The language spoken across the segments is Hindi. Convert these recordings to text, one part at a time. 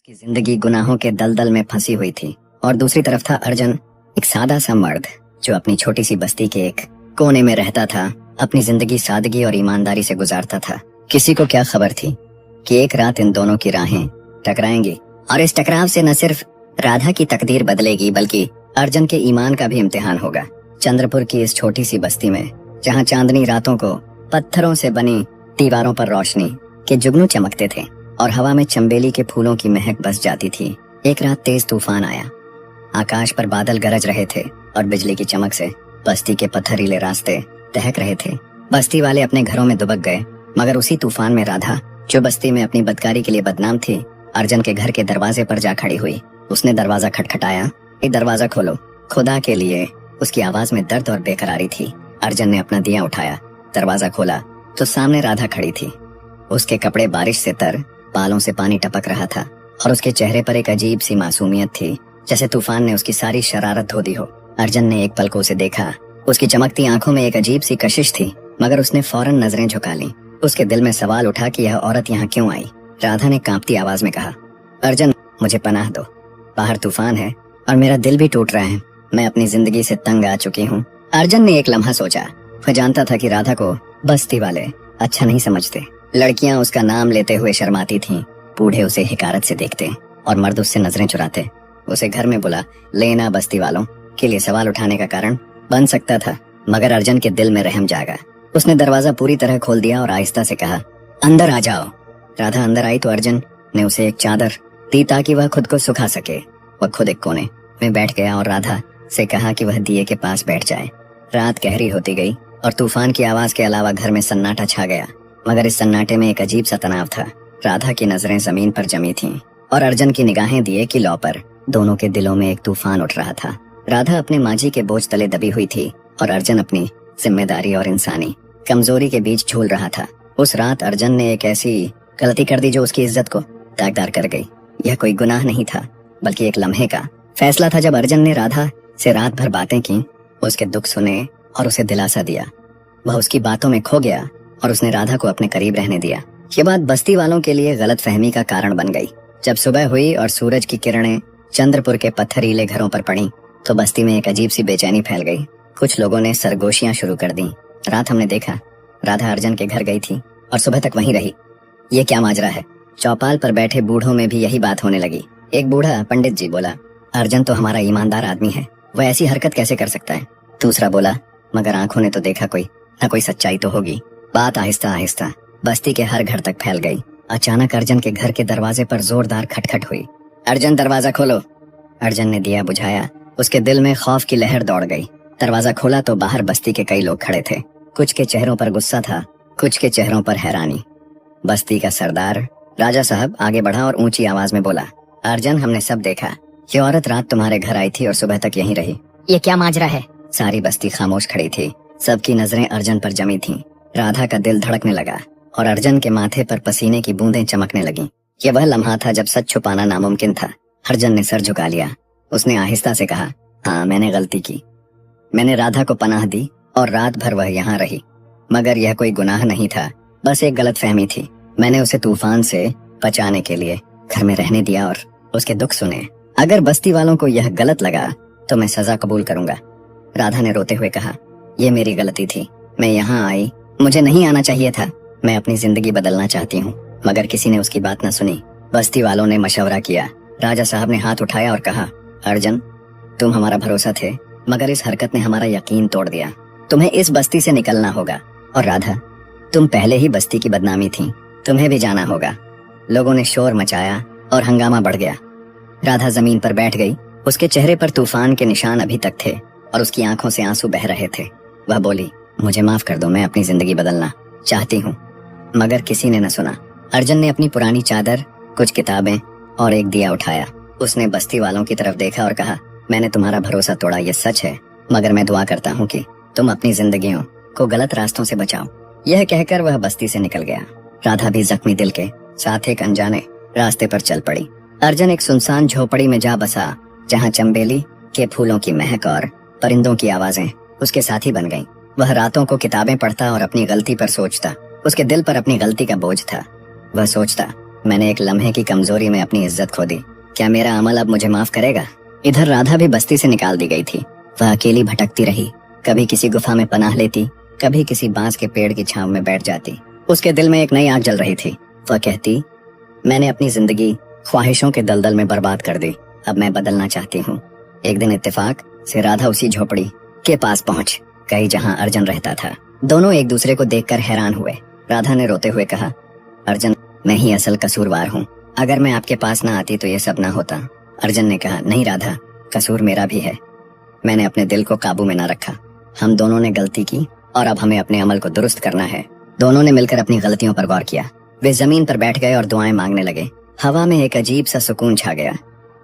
उसकी जिंदगी गुनाहों के दलदल में फंसी हुई थी और दूसरी तरफ था अर्जुन, एक सादा सा मर्द जो अपनी छोटी सी बस्ती के एक कोने में रहता था। अपनी जिंदगी सादगी और ईमानदारी से गुजारता था। किसी को क्या खबर थी कि एक रात इन दोनों की राहें टकराएंगी और इस टकराव से न सिर्फ राधा की तकदीर बदलेगी बल्कि अर्जुन के ईमान का भी इम्तिहान होगा। चंद्रपुर की इस छोटी सी बस्ती में जहाँ चांदनी रातों को पत्थरों से बनी दीवारों पर रोशनी के जुगनू चमकते थे और हवा में चंबेली के फूलों की महक बस जाती थी, एक रात तेज तूफान आया। आकाश पर बादल गरज रहे थे और बिजली की चमक से बस्ती के पत्थरीले रास्ते दहक रहे थे। बस्ती वाले अपने घरों में दुबक गए, मगर उसी तूफान में राधा, जो बस्ती में अपनी बदकारी के लिए बदनाम थी, अर्जुन के घर के दरवाजे पर जा खड़ी हुई। उसने दरवाजा खटखटाया। ये दरवाजा खोलो, खुदा के लिए। उसकी आवाज में दर्द और बेकरारी थी। अर्जुन ने अपना दिया उठाया, दरवाजा खोला तो सामने राधा खड़ी थी। उसके कपड़े बारिश से तर, बालों से पानी टपक रहा था और उसके चेहरे पर एक अजीब सी मासूमियत थी, जैसे तूफान ने उसकी सारी शरारत धो दी हो। अर्जुन ने एक पल को उसे देखा। उसकी चमकती आंखों में एक अजीब सी कशिश थी, मगर उसने फौरन नजरें झुका लीं। उसके दिल में सवाल उठा कि यह औरत यहाँ क्यों आई। राधा ने कांपती आवाज में कहा, अर्जुन, मुझे पनाह दो। बाहर तूफान है और मेरा दिल भी टूट रहा है। मैं अपनी जिंदगी से तंग आ चुकी हूँ। अर्जुन ने एक लम्हा सोचा। वह जानता था कि राधा को बस्ती वाले अच्छा नहीं समझते। लड़कियां उसका नाम लेते हुए शर्माती थीं, बूढ़े उसे हिकारत से देखते और मर्द उससे नजरें चुराते। उसे घर में बुला लेना बस्ती वालों के लिए सवाल उठाने का कारण बन सकता था, मगर अर्जुन के दिल में रहम जागा। उसने दरवाजा पूरी तरह खोल दिया और आहिस्ता से कहा, अंदर आ जाओ। राधा अंदर आई तो अर्जुन ने उसे एक चादर दी ताकि वह खुद को सुखा सके। वह खुद एक कोने में बैठ गया और राधा से कहा कि वह दिए के पास बैठ जाए। रात गहरी होती गई और तूफान की आवाज के अलावा घर में सन्नाटा छा गया, मगर इस सन्नाटे में एक अजीब सा तनाव था। राधा की नजरें जमीन पर जमी थीं और अर्जुन की निगाहें दिए की लौ पर। दोनों के दिलों में एक तूफान उठ रहा था। राधा अपने मांझी के बोझ तले दबी हुई थी और अर्जुन अपनी जिम्मेदारी और इंसानी कमजोरी के बीच झूल रहा था। उस रात अर्जुन ने एक ऐसी गलती कर दी जो उसकी इज्जत को दागदार कर गई। यह कोई गुनाह नहीं था, बल्कि एक लम्हे का फैसला था। जब अर्जुन ने राधा से रात भर बातें की, उसके दुख सुने और उसे दिलासा दिया, वह उसकी बातों में खो गया और उसने राधा को अपने करीब रहने दिया। ये बात बस्ती वालों के लिए गलत फहमी का कारण बन गई। जब सुबह हुई और सूरज की किरणें चंद्रपुर के पत्थरीले घरों पर पड़ी तो बस्ती में एक अजीब सी बेचैनी फैल गई। कुछ लोगों ने सरगोशियां शुरू कर दी। रात हमने देखा, राधा अर्जुन के घर गई थी और सुबह तक वहीं रही। ये क्या माजरा है? चौपाल पर बैठे बूढ़ों में भी यही बात होने लगी। एक बूढ़ा पंडित जी बोला, अर्जुन तो हमारा ईमानदार आदमी है, वह ऐसी हरकत कैसे कर सकता है? दूसरा बोला, मगर आंखों ने तो देखा, कोई न कोई सच्चाई तो होगी। बात आहिस्ता आहिस्ता बस्ती के हर घर तक फैल गई। अचानक अर्जुन के घर के दरवाजे पर जोरदार खटखट हुई। अर्जुन, दरवाजा खोलो। अर्जुन ने दिया बुझाया। उसके दिल में खौफ की लहर दौड़ गई। दरवाजा खोला तो बाहर बस्ती के कई लोग खड़े थे। कुछ के चेहरों पर गुस्सा था, कुछ के चेहरों पर हैरानी। बस्ती का सरदार राजा साहब आगे बढ़ा और ऊंची आवाज में बोला, अर्जुन, हमने सब देखा। ये औरत रात तुम्हारे घर आई थी और सुबह तक यहीं रही। ये क्या माजरा है? सारी बस्ती खामोश खड़ी थी। सबकी नजरें अर्जुन पर जमी थीं। राधा का दिल धड़कने लगा और अर्जुन के माथे पर पसीने की बूंदें चमकने लगीं। यह वह लम्हा था जब सच छुपाना नामुमकिन था। अर्जुन ने सर झुका लिया। उसने आहिस्ता से कहा, हाँ, मैंने गलती की। मैंने राधा को पनाह दी और रात भर वह यहाँ रही, मगर यह कोई गुनाह नहीं था, बस एक गलतफहमी थी। मैंने उसे तूफान से बचाने के लिए घर में रहने दिया और उसके दुख सुने। अगर बस्ती वालों को यह गलत लगा तो मैं सजा कबूल करूंगा। राधा ने रोते हुए कहा, यह मेरी गलती थी। मैं यहाँ आई, मुझे नहीं आना चाहिए था। मैं अपनी जिंदगी बदलना चाहती हूँ, मगर किसी ने उसकी बात न सुनी। बस्ती वालों ने मशवरा किया। राजा साहब ने हाथ उठाया और कहा, अर्जुन, तुम हमारा भरोसा थे, मगर इस हरकत ने हमारा यकीन तोड़ दिया। तुम्हें इस बस्ती से निकलना होगा। और राधा, तुम पहले ही बस्ती की बदनामी थी, तुम्हें भी जाना होगा। लोगों ने शोर मचाया और हंगामा बढ़ गया। राधा जमीन पर बैठ गई। उसके चेहरे पर तूफान के निशान अभी तक थे और उसकी आंखों से आंसू बह रहे थे। वह बोली, मुझे माफ कर दो, मैं अपनी जिंदगी बदलना चाहती हूँ। मगर किसी ने न सुना। अर्जुन ने अपनी पुरानी चादर, कुछ किताबें और एक दिया उठाया। उसने बस्ती वालों की तरफ देखा और कहा, मैंने तुम्हारा भरोसा तोड़ा, ये सच है, मगर मैं दुआ करता हूँ कि तुम अपनी जिंदगियों को गलत रास्तों से बचाओ। यह कहकर वह बस्ती से निकल गया। राधा भी जख्मी दिल के साथ एक अनजाने रास्ते पर चल पड़ी। अर्जुन एक सुनसान झोपड़ी में जा बसा, जहाँ चंबेली के फूलों की महक और परिंदों की आवाजें उसके साथी बन गईं। वह रातों को किताबें पढ़ता और अपनी गलती पर सोचता। उसके दिल पर अपनी गलती का बोझ था। वह सोचता, मैंने एक लम्हे की कमजोरी में अपनी इज्जत खो दी। क्या मेरा अमल अब मुझे माफ करेगा? इधर राधा भी बस्ती से निकाल दी गई थी। वह अकेली भटकती रही, कभी किसी गुफा में पनाह लेती, कभी किसी बांस के पेड़ की छांव में बैठ जाती। उसके दिल में एक नई आग जल रही थी। वह कहती, मैंने अपनी जिंदगी ख्वाहिशों के दलदल में बर्बाद कर दी, अब मैं बदलना चाहती हूँ। एक दिन इत्तेफाक से राधा उसी झोपड़ी के पास पहुंच गई जहां अर्जुन रहता था। दोनों एक दूसरे को देखकर हैरान हुए। राधा ने रोते हुए कहा, अर्जुन, मैं ही असल कसूरवार हूँ। अगर मैं आपके पास ना आती तो ये सब ना होता। अर्जुन ने कहा, नहीं राधा, कसूर मेरा भी है। मैंने अपने दिल को काबू में ना रखा। हम दोनों ने गलती की और अब हमें अपने अमल को दुरुस्त करना है। दोनों ने मिलकर अपनी गलतियों पर गौर किया। वे जमीन पर बैठ गए और दुआएं मांगने लगे। हवा में एक अजीब सा सुकून छा गया।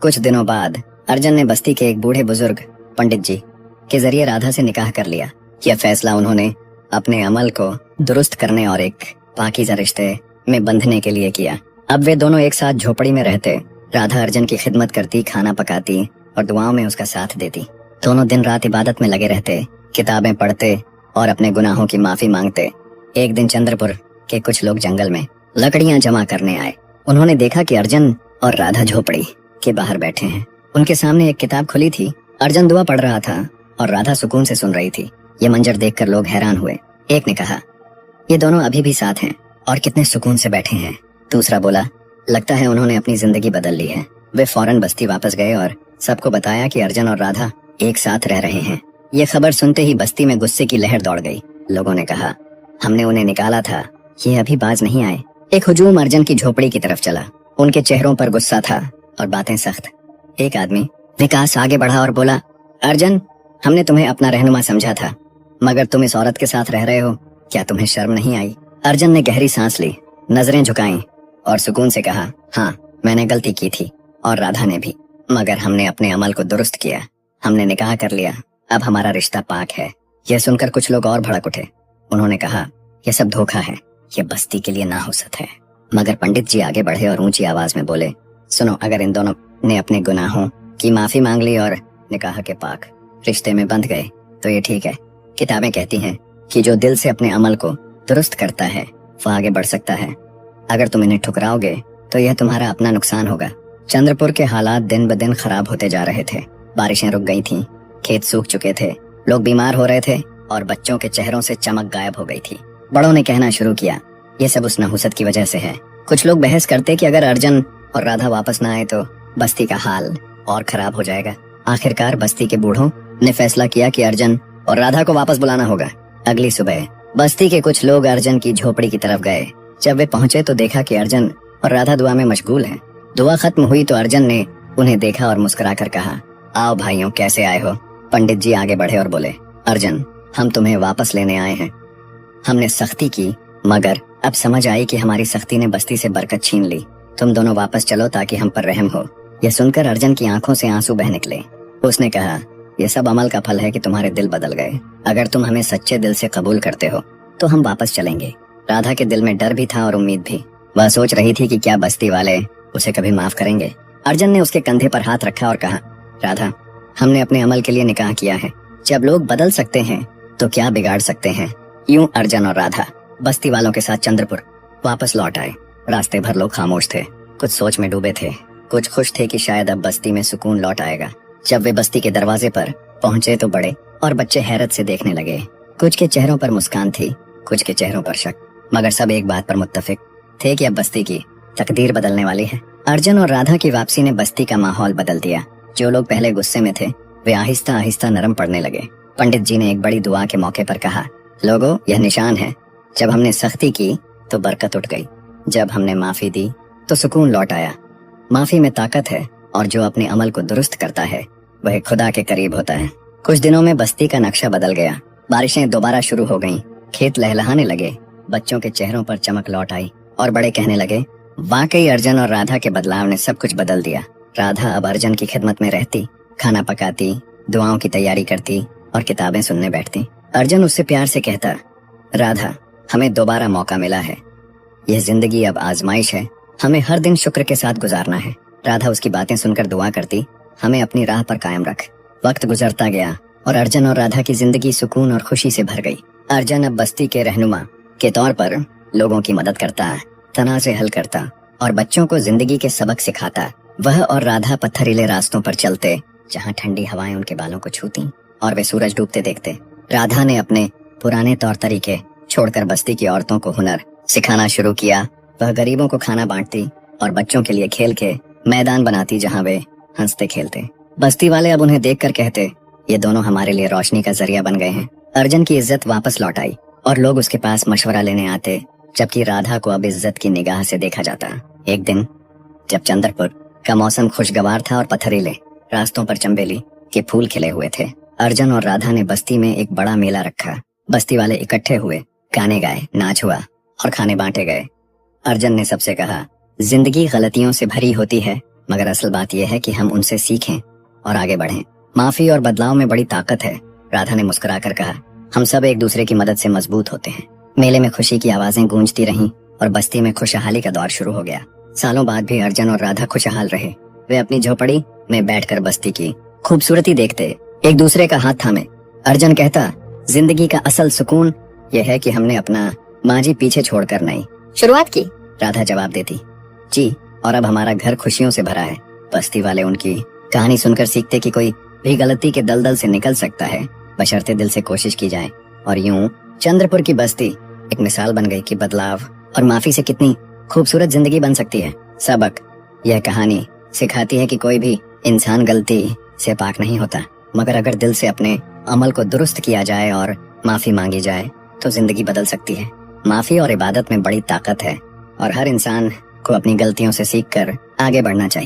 कुछ दिनों बाद अर्जुन ने बस्ती के एक बूढ़े बुजुर्ग पंडित जी के जरिए राधा से निकाह कर लिया। यह फैसला उन्होंने अपने अमल को दुरुस्त करने और एक पाकीज़ा रिश्ते में बंधने के लिए किया। अब वे दोनों एक साथ झोपड़ी में रहते। राधा अर्जुन की खिदमत करती, खाना पकाती और दुआओं में उसका साथ देती। दोनों दिन रात इबादत में लगे रहते, किताबें पढ़ते और अपने गुनाहों की माफी मांगते। एक दिन चंद्रपुर के कुछ लोग जंगल में लकड़ियां जमा करने आए। उन्होंने देखा कि अर्जुन और राधा झोपड़ी के बाहर बैठे हैं। उनके सामने एक किताब खुली थी। अर्जुन दुआ पढ़ रहा था और राधा सुकून से सुन रही थी। ये मंजर देखकर लोग हैरान हुए। एक ने कहा, ये दोनों अभी भी साथ हैं और कितने सुकून से बैठे हैं। दूसरा बोला, लगता है उन्होंने अपनी जिंदगी बदल ली है। वे फौरन बस्ती वापस गए और सबको बताया कि अर्जुन और राधा एक साथ रह रहे हैं। ये खबर सुनते ही बस्ती में गुस्से की लहर दौड़ गई। लोगों ने कहा, हमने उन्हें निकाला था, ये अभी बाज नहीं आए। एक हुजूम अर्जुन की झोपड़ी की तरफ चला। उनके चेहरों पर गुस्सा था और बातें सख्त। एक आदमी विकास आगे बढ़ा और बोला, अर्जुन, हमने तुम्हें अपना रहनुमा समझा था, मगर तुम इस औरत के साथ रह रहे हो, क्या तुम्हें शर्म नहीं आई? अर्जुन ने गहरी सांस ली, नजरें झुकाईं और सुकून से कहा, हाँ, मैंने गलती की थी और राधा ने भी, मगर हमने अपने अमल को दुरुस्त किया। हमने निकाह कर लिया, अब हमारा रिश्ता पाक है। यह सुनकर कुछ लोग और भड़क उठे। उन्होंने कहा, यह सब धोखा है, यह बस्ती के लिए नाहुसत है। मगर पंडित जी आगे बढ़े और ऊंची आवाज में बोले, सुनो, अगर इन दोनों ने अपने गुनाहों की माफी मांग ली और निकाह के पाक रिश्ते में बंध गए तो ये ठीक है। किताबें कहती हैं कि जो दिल से अपने अमल को दुरुस्त करता है वह आगे बढ़ सकता है। अगर तुम इन्हें ठुकराओगे तो यह तुम्हारा अपना नुकसान होगा। चंद्रपुर के हालात दिन ब दिन खराब होते जा रहे थे। बारिशें रुक गई थीं, खेत सूख चुके थे, लोग बीमार हो रहे थे और बच्चों के चेहरों से चमक गायब हो गई थी। बड़ों ने कहना शुरू किया, ये सब उस नहुसत की वजह से है। कुछ लोग बहस करते कि अगर अर्जुन और राधा वापस ना आए तो बस्ती का हाल और खराब हो जाएगा। आखिरकार बस्ती के बूढ़ों ने फैसला किया कि अर्जुन और राधा को वापस बुलाना होगा। अगली सुबह बस्ती के कुछ लोग अर्जुन की झोपड़ी की तरफ गए। जब वे पहुंचे तो देखा कि अर्जुन और राधा दुआ में मशगूल हैं। दुआ खत्म हुई तो अर्जुन ने उन्हें देखा और मुस्कुराकर कहा, आओ भाइयों, कैसे आए हो? पंडित जी आगे बढ़े और बोले, अर्जुन, हम तुम्हें वापस लेने आए हैं। हमने सख्ती की, मगर अब समझ आई कि हमारी सख्ती ने बस्ती से बरकत छीन ली। तुम दोनों वापस चलो ताकि हम पर रहम हो। यह सुनकर अर्जुन की आंखों से आंसू बह निकले। उसने कहा, यह सब अमल का फल है कि तुम्हारे दिल बदल गए। अगर तुम हमें सच्चे दिल से कबूल करते हो तो हम वापस चलेंगे। राधा के दिल में डर भी था और उम्मीद भी। वह सोच रही थी कि क्या बस्ती वाले उसे कभी माफ करेंगे। अर्जुन ने उसके कंधे पर हाथ रखा और कहा, राधा, हमने अपने अमल के लिए निकाह किया है। जब लोग बदल सकते हैं तो क्या बिगाड़ सकते हैं। यूं अर्जुन और राधा बस्ती वालों के साथ चंद्रपुर वापस लौट आए। रास्ते भर लोग खामोश थे, कुछ सोच में डूबे थे, कुछ खुश थे कि शायद अब बस्ती में सुकून लौट आएगा। जब वे बस्ती के दरवाजे पर पहुंचे तो बड़े और बच्चे हैरत से देखने लगे। कुछ के चेहरों पर मुस्कान थी, कुछ के चेहरों पर शक, मगर सब एक बात पर मुत्तफिक थे कि अब बस्ती की तकदीर बदलने वाली है। अर्जुन और राधा की वापसी ने बस्ती का माहौल बदल दिया। जो लोग पहले गुस्से में थे वे आहिस्ता आहिस्ता नरम पड़ने लगे। पंडित जी ने एक बड़ी दुआ के मौके पर कहा, लोगों, यह निशान है, जब हमने सख्ती की तो बरकत उठ गई, जब हमने माफी दी तो सुकून लौट आया। माफी में ताकत है और जो अपने अमल को दुरुस्त करता है वह खुदा के करीब होता है। कुछ दिनों में बस्ती का नक्शा बदल गया। बारिशें दोबारा शुरू हो गईं, खेत लहलहाने लगे, बच्चों के चेहरों पर चमक लौट आई और बड़े कहने लगे, वाकई अर्जुन और राधा के बदलाव ने सब कुछ बदल दिया। राधा अब अर्जुन की खिदमत में रहती, खाना पकाती, दुआओं की तैयारी करती और किताबें सुनने बैठती। अर्जुन उससे प्यार से कहता, राधा, हमें दोबारा मौका मिला है, यह जिंदगी अब आजमाइश है, हमें हर दिन शुक्र के साथ गुजारना है। राधा उसकी बातें सुनकर दुआ करती, हमें अपनी राह पर कायम रख। वक्त गुजरता गया और अर्जुन और राधा की जिंदगी सुकून और खुशी से भर गई। अर्जुन अब बस्ती के रहनुमा के तौर पर लोगों की मदद करता, तनाज़े हल करता और बच्चों को जिंदगी के सबक सिखाता। वह और राधा पत्थरीले रास्तों पर चलते, जहाँ ठंडी हवाएं उनके बालों को छूती और वे सूरज डूबते देखते। राधा ने अपने पुराने तौर तरीके छोड़कर बस्ती की औरतों को हुनर सिखाना शुरू किया। वह गरीबों को खाना बांटती और बच्चों के लिए खेल के मैदान बनाती, जहाँ वे हंसते खेलते। बस्ती वाले अब उन्हें देखकर कहते, ये दोनों हमारे लिए रोशनी का जरिया बन गए हैं। अर्जुन की इज्जत वापस लौट आई और लोग उसके पास मशवरा लेने आते, जबकि राधा को अब इज्जत की निगाह से देखा जाता। एक दिन जब चंद्रपुर का मौसम खुशगवार था और पथरीले रास्तों पर चंबेली के फूल खिले हुए थे, अर्जुन और राधा ने बस्ती में एक बड़ा मेला रखा। बस्ती वाले इकट्ठे हुए, गाने गाए, नाच हुआ और खाने बांटे गए। अर्जुन ने सबसे कहा, जिंदगी गलतियों से भरी होती है, मगर असल बात यह है कि हम उनसे सीखें और आगे बढ़ें। माफी और बदलाव में बड़ी ताकत है। राधा ने मुस्कुराकर कहा, हम सब एक दूसरे की मदद से मजबूत होते हैं। मेले में खुशी की आवाजें गूंजती रहीं और बस्ती में खुशहाली का दौर शुरू हो गया। सालों बाद भी अर्जुन और राधा खुशहाल रहे। वे अपनी झोपड़ी में बैठकर बस्ती की खूबसूरती देखते, एक दूसरे का हाथ थामे। अर्जुन कहता, जिंदगी का असल सुकून यह है कि हमने अपना माजी पीछे छोड़कर नई शुरुआत की। राधा जवाब देती, जी, और अब हमारा घर खुशियों से भरा है। बस्ती वाले उनकी कहानी सुनकर सीखते कि कोई भी गलती के दलदल से निकल सकता है, बशर्ते दिल से कोशिश की जाए। और यूं चंद्रपुर की बस्ती एक मिसाल बन गई कि बदलाव और माफी से कितनी खूबसूरत जिंदगी बन सकती है। सबक, यह कहानी सिखाती है कि कोई भी इंसान गलती से पाक नहीं होता, मगर अगर दिल से अपने अमल को दुरुस्त किया जाए और माफी मांगी जाए तो जिंदगी बदल सकती है। माफी और इबादत में बड़ी ताकत है और हर इंसान को अपनी गलतियों से सीखकर आगे बढ़ना चाहिए।